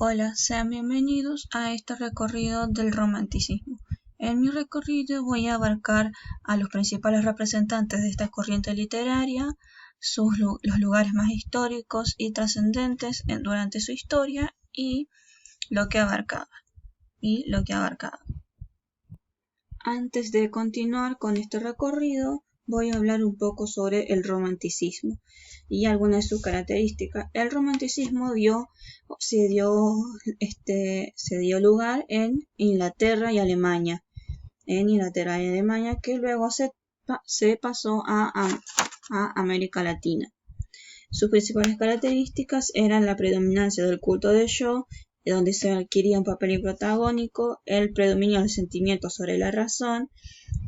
Hola, sean bienvenidos a este recorrido del romanticismo. En mi recorrido voy a abarcar a los principales representantes de esta corriente literaria, los lugares más históricos y trascendentes durante su historia y lo que abarcaba. Antes de continuar con este recorrido, voy a hablar un poco sobre el romanticismo y algunas de sus características. El romanticismo se dio lugar en Inglaterra y Alemania. Que luego se pasó a América Latina. Sus principales características eran la predominancia del culto del yo, donde se adquiría un papel protagónico, el predominio del sentimiento sobre la razón,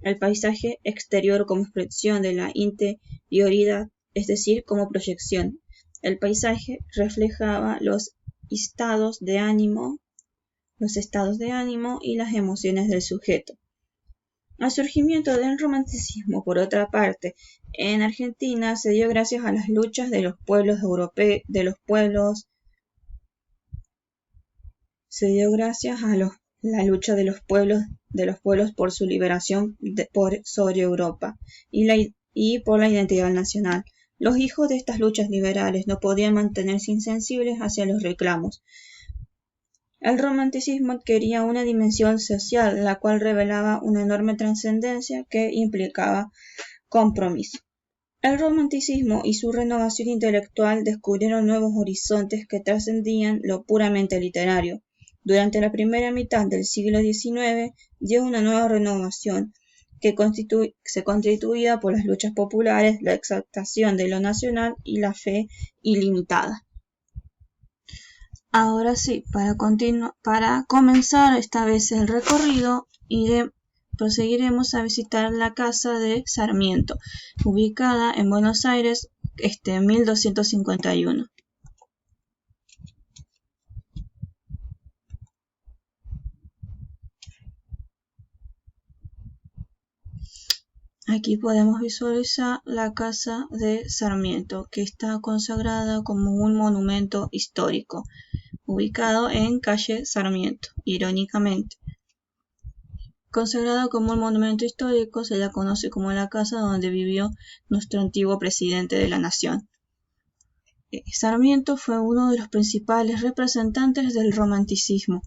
el paisaje exterior como expresión de la interioridad, es decir, como proyección. El paisaje reflejaba los estados de ánimo y las emociones del sujeto. El surgimiento del romanticismo, por otra parte, en Argentina se dio gracias a las luchas de los pueblos europeos, la lucha de los pueblos por su liberación sobre Europa y por la identidad nacional. Los hijos de estas luchas liberales no podían mantenerse insensibles hacia los reclamos. El romanticismo adquiría una dimensión social, la cual revelaba una enorme trascendencia que implicaba compromiso. El romanticismo y su renovación intelectual descubrieron nuevos horizontes que trascendían lo puramente literario. Durante la primera mitad del siglo XIX dio una nueva renovación que se constituía por las luchas populares, la exaltación de lo nacional y la fe ilimitada. Ahora sí, para comenzar esta vez el recorrido, proseguiremos a visitar la casa de Sarmiento, ubicada en Buenos Aires, en 1251. Aquí podemos visualizar la casa de Sarmiento, que está consagrada como un monumento histórico, ubicado en calle Sarmiento, irónicamente. Consagrado como un monumento histórico, se la conoce como la casa donde vivió nuestro antiguo presidente de la nación. Sarmiento fue uno de los principales representantes del romanticismo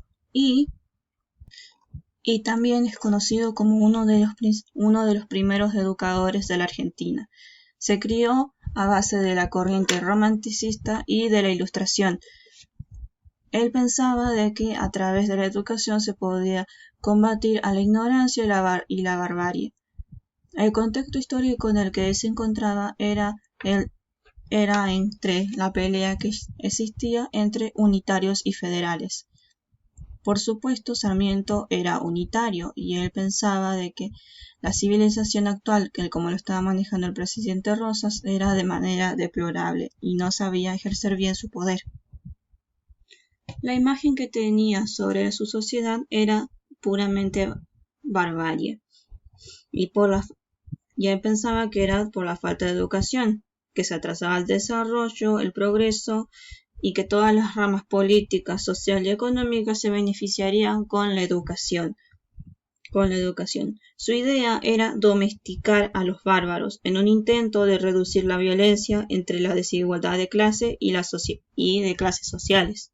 y también es conocido como uno de los primeros educadores de la Argentina. Se crió a base de la corriente romanticista y de la Ilustración. Él pensaba de que a través de la educación se podía combatir a la ignorancia y la barbarie. El contexto histórico en el que él se encontraba era entre la pelea que existía entre unitarios y federales. Por supuesto, Sarmiento era unitario y él pensaba de que la civilización actual, que como lo estaba manejando el presidente Rosas, era de manera deplorable y no sabía ejercer bien su poder. La imagen que tenía sobre su sociedad era puramente barbarie y él pensaba que era por la falta de educación, que se atrasaba el desarrollo, el progreso y que todas las ramas políticas, social y económicas se beneficiarían con la educación. Su idea era domesticar a los bárbaros en un intento de reducir la violencia entre la desigualdad de clase y de clases sociales.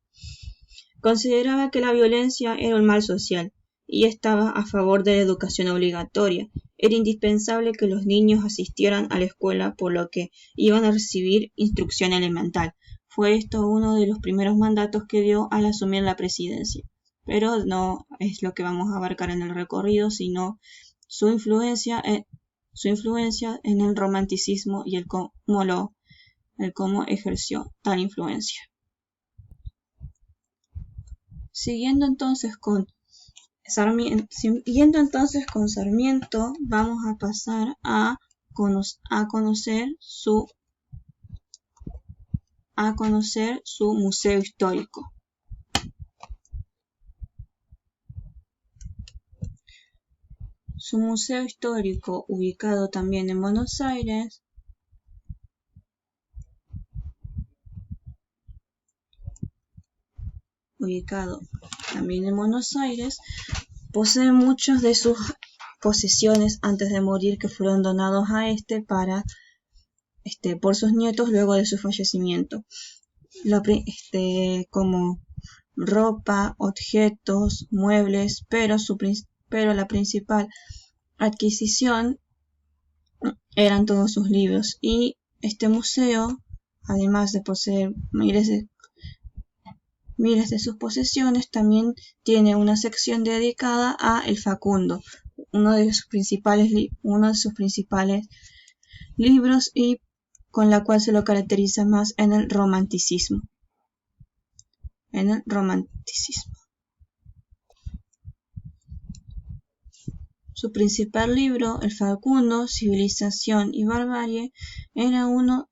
Consideraba que la violencia era un mal social y estaba a favor de la educación obligatoria. Era indispensable que los niños asistieran a la escuela, por lo que iban a recibir instrucción elemental. Fue esto uno de los primeros mandatos que dio al asumir la presidencia. Pero no es lo que vamos a abarcar en el recorrido, sino su influencia en el romanticismo y el cómo ejerció tal influencia. Siguiendo entonces con Sarmiento, vamos a pasar a conocer su museo histórico. Su museo histórico, ubicado también en Buenos Aires, ubicado también en Buenos Aires, posee muchas de sus posesiones antes de morir que fueron donados a por sus nietos luego de su fallecimiento, como ropa, objetos, muebles, pero la principal adquisición eran todos sus libros, y este museo, además de poseer miles de sus posesiones, también tiene una sección dedicada a El Facundo, uno de sus principales libros, y con la cual se lo caracteriza más en el romanticismo. Su principal libro, El Facundo, Civilización y Barbarie,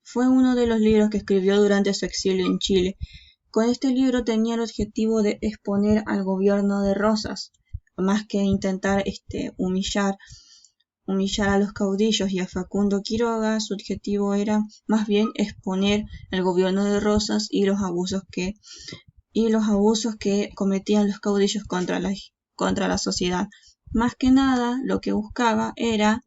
fue uno de los libros que escribió durante su exilio en Chile. Con este libro tenía el objetivo de exponer al gobierno de Rosas, más que intentar humillar a los caudillos y a Facundo Quiroga. Su objetivo era más bien exponer el gobierno de Rosas y los abusos que cometían los caudillos contra la sociedad. Más que nada, lo que buscaba era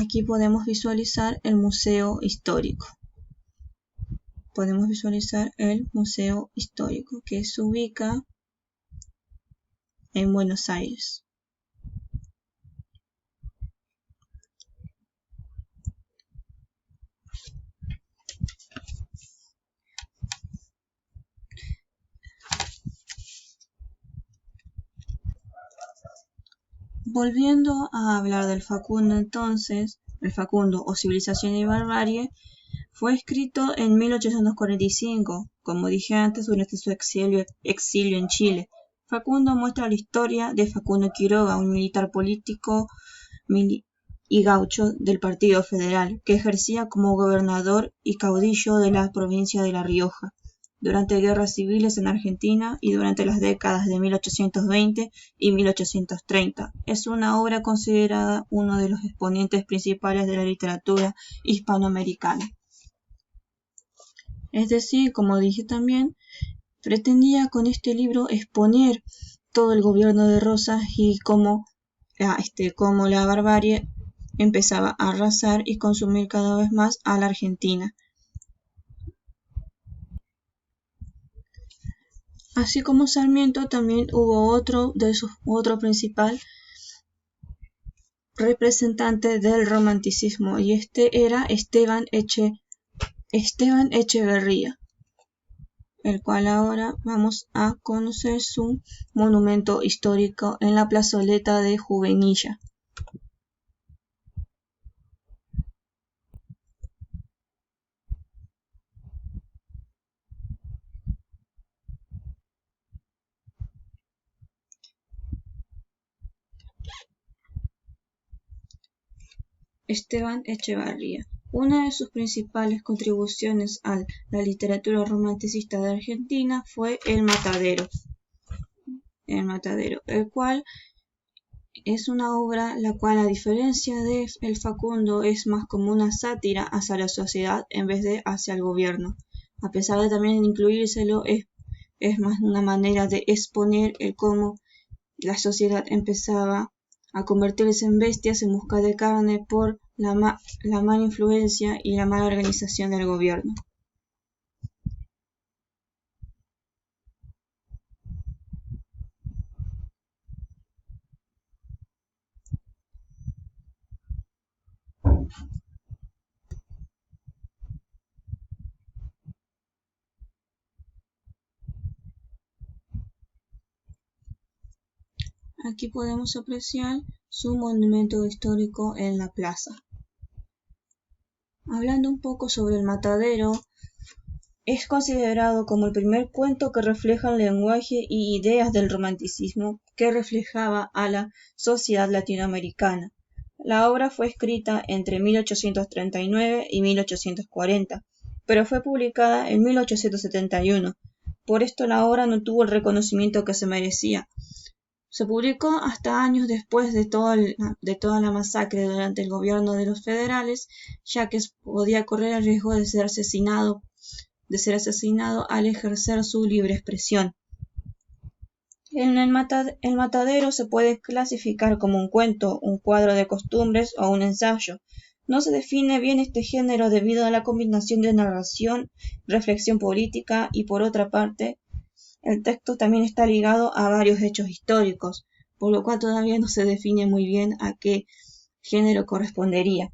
aquí podemos visualizar el museo histórico. Que se ubica en Buenos Aires. Volviendo a hablar del Facundo, entonces, el Facundo o Civilización y Barbarie fue escrito en 1845, como dije antes, durante su exilio en Chile. Facundo muestra la historia de Facundo Quiroga, un militar político y gaucho del Partido Federal, que ejercía como gobernador y caudillo de la provincia de La Rioja durante guerras civiles en Argentina y durante las décadas de 1820 y 1830. Es una obra considerada uno de los exponentes principales de la literatura hispanoamericana. Es decir, como dije también, pretendía con este libro exponer todo el gobierno de Rosas y cómo la barbarie empezaba a arrasar y consumir cada vez más a la Argentina. Así como Sarmiento, también hubo otro principal representante del romanticismo, y este era Esteban Echeverría, el cual ahora vamos a conocer su monumento histórico en la plazoleta de Juvenilla. Esteban Echeverría. Una de sus principales contribuciones a la literatura romanticista de Argentina fue El Matadero, el cual es una obra la cual, a diferencia de El Facundo, es más como una sátira hacia la sociedad en vez de hacia el gobierno. A pesar de también incluírselo, es más una manera de exponer el cómo la sociedad empezaba a convertirse en bestias en busca de carne por la mala influencia y la mala organización del gobierno. Aquí podemos apreciar su monumento histórico en la plaza. Hablando un poco sobre El Matadero, es considerado como el primer cuento que refleja el lenguaje y ideas del romanticismo que reflejaba a la sociedad latinoamericana. La obra fue escrita entre 1839 y 1840, pero fue publicada en 1871. Por esto la obra no tuvo el reconocimiento que se merecía, Se publicó hasta años después de toda la masacre durante el gobierno de los federales, ya que podía correr el riesgo de ser asesinado al ejercer su libre expresión. El matadero se puede clasificar como un cuento, un cuadro de costumbres o un ensayo. No se define bien este género debido a la combinación de narración, reflexión política y, por otra parte, el texto también está ligado a varios hechos históricos, por lo cual todavía no se define muy bien a qué género correspondería.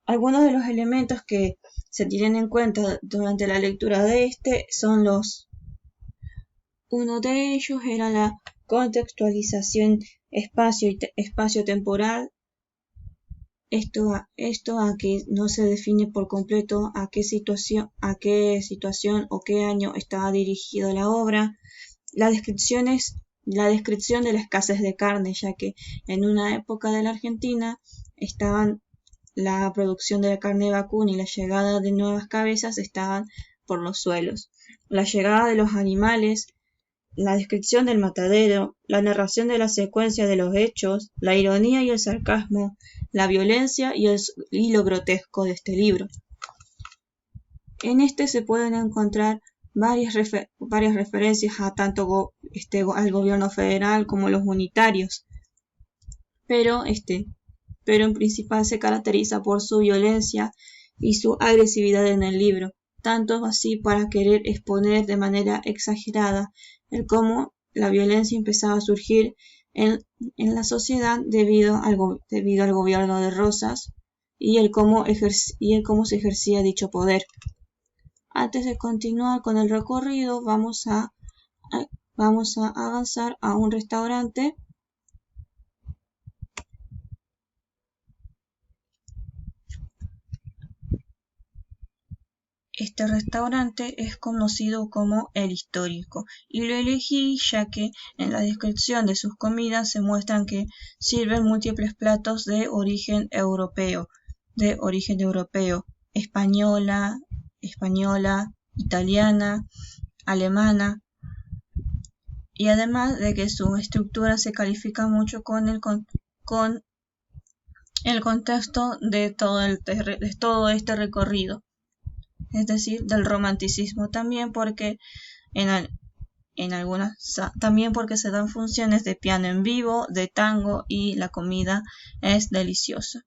Algunos de los elementos que se tienen en cuenta durante la lectura de este son uno de ellos era la contextualización espacio-temporal, esto a que no se define por completo a qué situación o qué año estaba dirigida la obra. La descripción de la escasez de carne, ya que en una época de la Argentina estaban la producción de la carne vacuna y la llegada de nuevas cabezas estaban por los suelos. La llegada de los animales, la descripción del matadero, la narración de la secuencia de los hechos, la ironía y el sarcasmo, la violencia y lo grotesco de este libro. En este se pueden encontrar varias referencias a tanto al gobierno federal como los unitarios, pero en principal se caracteriza por su violencia y su agresividad en el libro, tanto así para querer exponer de manera exagerada el cómo la violencia empezaba a surgir en la sociedad debido al gobierno de Rosas y el cómo se ejercía dicho poder. Antes de continuar con el recorrido, vamos a avanzar a un restaurante. Este restaurante es conocido como El Histórico y lo elegí ya que en la descripción de sus comidas se muestran que sirven múltiples platos de origen europeo, española, italiana, alemana, y además de que su estructura se califica mucho con el contexto de todo este recorrido. Es decir, del romanticismo también porque también porque se dan funciones de piano en vivo, de tango y la comida es deliciosa.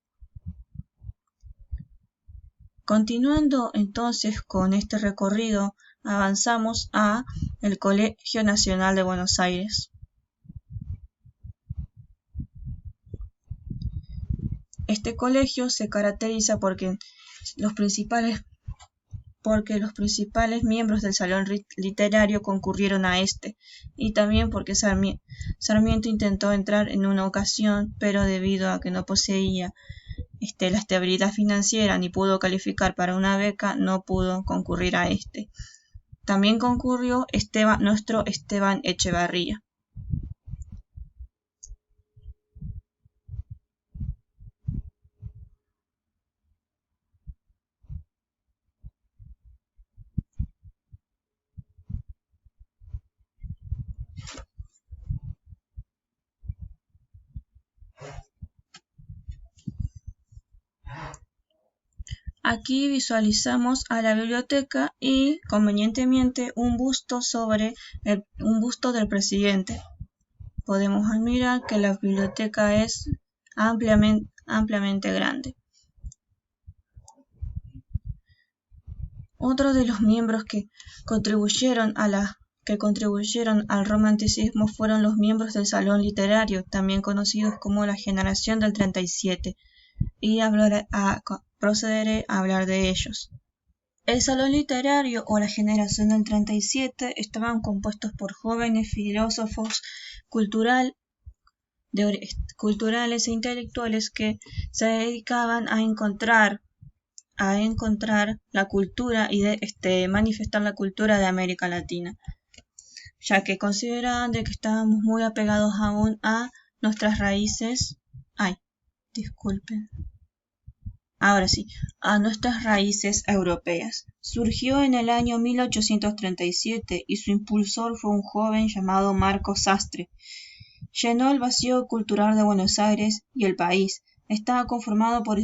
Continuando entonces con este recorrido, avanzamos a el Colegio Nacional de Buenos Aires. Este colegio se caracteriza porque los principales miembros del salón literario concurrieron a este, y también porque Sarmiento intentó entrar en una ocasión, pero debido a que no poseía la estabilidad financiera ni pudo calificar para una beca, no pudo concurrir a este. También concurrió nuestro Esteban Echevarría. Aquí visualizamos a la biblioteca y, convenientemente, un busto del presidente. Podemos admirar que la biblioteca es ampliamente grande. Otro de los miembros que contribuyeron al romanticismo fueron los miembros del Salón Literario, también conocidos como la Generación del 37, y procederé a hablar de ellos. El Salón Literario o la Generación del 37 estaban compuestos por jóvenes filósofos culturales e intelectuales que se dedicaban a encontrar la cultura y manifestar la cultura de América Latina, ya que consideraban de que estábamos muy apegados aún a nuestras raíces. A nuestras raíces europeas. Surgió en el año 1837 y su impulsor fue un joven llamado Marco Sastre, llenó el vacío cultural de Buenos Aires y el país estaba conformado por